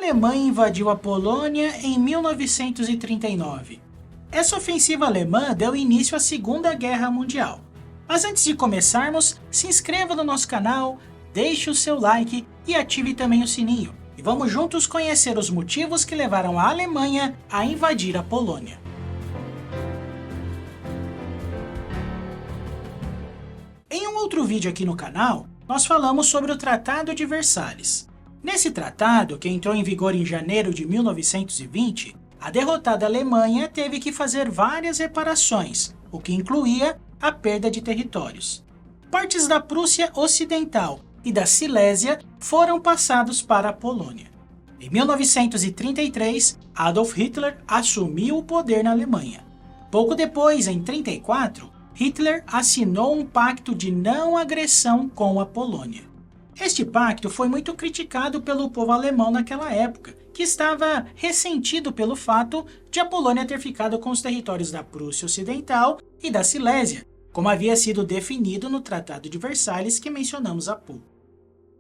Alemanha invadiu a Polônia em 1939. Essa ofensiva alemã deu início à Segunda Guerra Mundial. Mas antes de começarmos, se inscreva no nosso canal, deixe o seu like e ative também o sininho. E vamos juntos conhecer os motivos que levaram a Alemanha a invadir a Polônia. Em um outro vídeo aqui no canal, nós falamos sobre o Tratado de Versalhes. Nesse tratado, que entrou em vigor em janeiro de 1920, a derrotada Alemanha teve que fazer várias reparações, o que incluía a perda de territórios. Partes da Prússia Ocidental e da Silésia foram passados para a Polônia. Em 1933, Adolf Hitler assumiu o poder na Alemanha. Pouco depois, em 1934, Hitler assinou um pacto de não agressão com a Polônia. Este pacto foi muito criticado pelo povo alemão naquela época, que estava ressentido pelo fato de a Polônia ter ficado com os territórios da Prússia Ocidental e da Silésia, como havia sido definido no Tratado de Versalhes que mencionamos há pouco.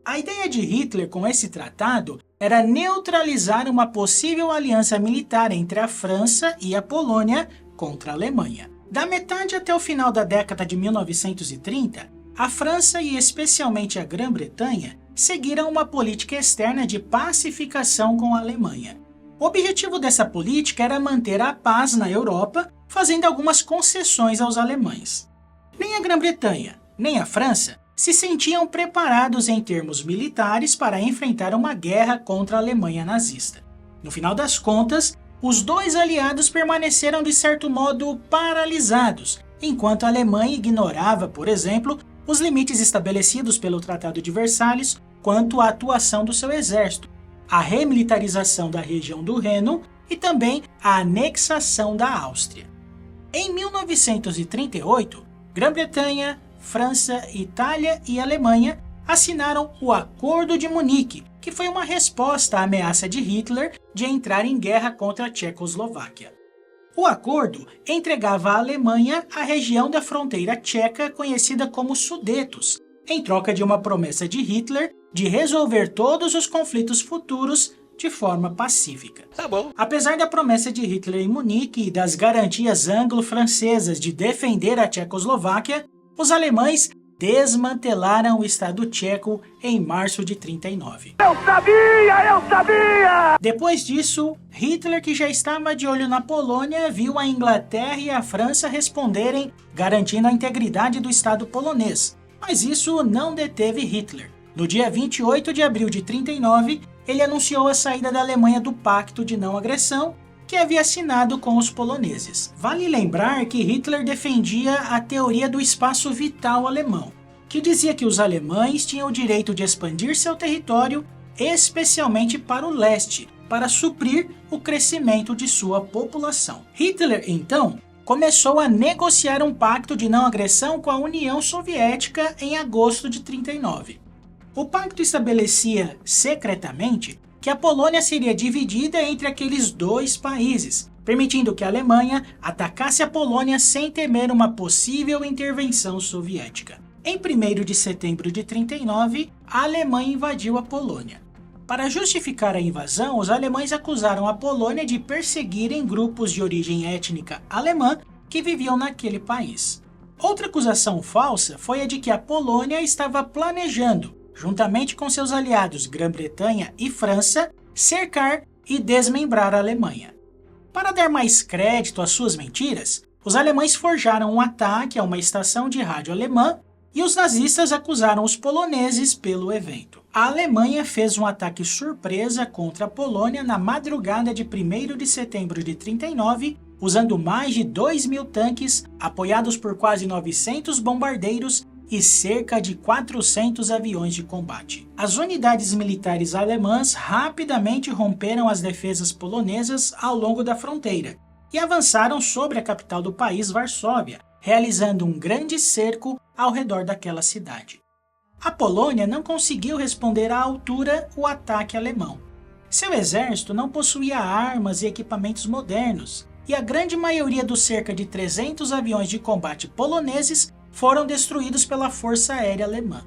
A ideia de Hitler com esse tratado era neutralizar uma possível aliança militar entre a França e a Polônia contra a Alemanha. Da metade até o final da década de 1930, a França e especialmente a Grã-Bretanha seguiram uma política externa de pacificação com a Alemanha. O objetivo dessa política era manter a paz na Europa, fazendo algumas concessões aos alemães. Nem a Grã-Bretanha, nem a França se sentiam preparados em termos militares para enfrentar uma guerra contra a Alemanha nazista. No final das contas, os dois aliados permaneceram de certo modo paralisados, enquanto a Alemanha ignorava, por exemplo, os limites estabelecidos pelo Tratado de Versalhes quanto à atuação do seu exército, a remilitarização da região do Reno e também a anexação da Áustria. Em 1938, Grã-Bretanha, França, Itália e Alemanha assinaram o Acordo de Munique, que foi uma resposta à ameaça de Hitler de entrar em guerra contra a Tchecoslováquia. O acordo entregava à Alemanha a região da fronteira tcheca conhecida como Sudetos, em troca de uma promessa de Hitler de resolver todos os conflitos futuros de forma pacífica. Tá bom. Apesar da promessa de Hitler em Munique e das garantias anglo-francesas de defender a Tchecoslováquia, os alemães desmantelaram o Estado tcheco em março de 1939. Eu sabia! Depois disso, Hitler, que já estava de olho na Polônia, viu a Inglaterra e a França responderem garantindo a integridade do Estado polonês. Mas isso não deteve Hitler. No dia 28 de abril de 1939, ele anunciou a saída da Alemanha do Pacto de Não Agressão, que havia assinado com os poloneses. Vale lembrar que Hitler defendia a teoria do espaço vital alemão, que dizia que os alemães tinham o direito de expandir seu território, especialmente para o leste, para suprir o crescimento de sua população. Hitler, então, começou a negociar um pacto de não agressão com a União Soviética em agosto de 1939. O pacto estabelecia, secretamente, que a Polônia seria dividida entre aqueles dois países, permitindo que a Alemanha atacasse a Polônia sem temer uma possível intervenção soviética. Em 1º de setembro de 1939, a Alemanha invadiu a Polônia. Para justificar a invasão, os alemães acusaram a Polônia de perseguirem grupos de origem étnica alemã que viviam naquele país. Outra acusação falsa foi a de que a Polônia estava planejando, juntamente com seus aliados Grã-Bretanha e França, cercar e desmembrar a Alemanha. Para dar mais crédito às suas mentiras, os alemães forjaram um ataque a uma estação de rádio alemã e os nazistas acusaram os poloneses pelo evento. A Alemanha fez um ataque surpresa contra a Polônia na madrugada de 1º de setembro de 1939, usando mais de 2.000 tanques, apoiados por quase 900 bombardeiros e cerca de 400 aviões de combate. As unidades militares alemãs rapidamente romperam as defesas polonesas ao longo da fronteira e avançaram sobre a capital do país, Varsóvia, realizando um grande cerco ao redor daquela cidade. A Polônia não conseguiu responder à altura o ataque alemão. Seu exército não possuía armas e equipamentos modernos, e a grande maioria dos cerca de 300 aviões de combate poloneses foram destruídos pela Força Aérea Alemã.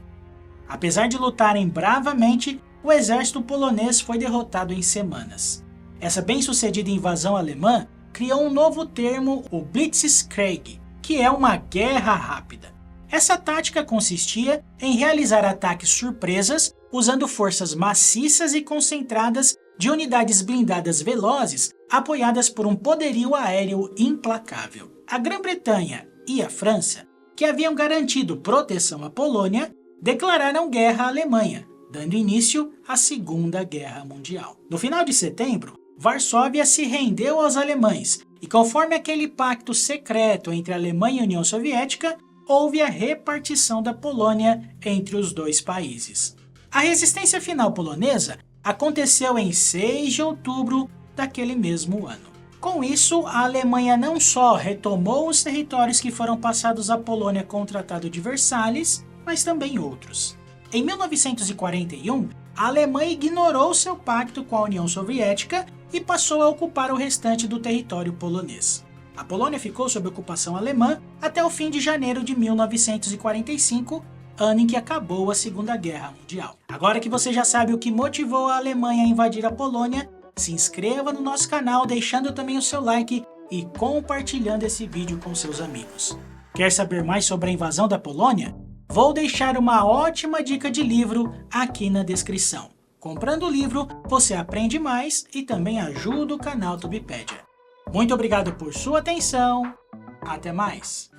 Apesar de lutarem bravamente, o exército polonês foi derrotado em semanas. Essa bem-sucedida invasão alemã criou um novo termo, o Blitzkrieg, que é uma guerra rápida. Essa tática consistia em realizar ataques surpresas usando forças maciças e concentradas de unidades blindadas velozes apoiadas por um poderio aéreo implacável. A Grã-Bretanha e a França, que haviam garantido proteção à Polônia, declararam guerra à Alemanha, dando início à Segunda Guerra Mundial. No final de setembro, Varsóvia se rendeu aos alemães e, conforme aquele pacto secreto entre a Alemanha e a União Soviética, houve a repartição da Polônia entre os dois países. A resistência final polonesa aconteceu em 6 de outubro daquele mesmo ano. Com isso, a Alemanha não só retomou os territórios que foram passados à Polônia com o Tratado de Versalhes, mas também outros. Em 1941, a Alemanha ignorou seu pacto com a União Soviética e passou a ocupar o restante do território polonês. A Polônia ficou sob ocupação alemã até o fim de janeiro de 1945, ano em que acabou a Segunda Guerra Mundial. Agora que você já sabe o que motivou a Alemanha a invadir a Polônia, se inscreva no nosso canal deixando também o seu like e compartilhando esse vídeo com seus amigos. Quer saber mais sobre a invasão da Polônia? Vou deixar uma ótima dica de livro aqui na descrição. Comprando o livro, você aprende mais e também ajuda o canal Tubepédia. Muito obrigado por sua atenção. Até mais!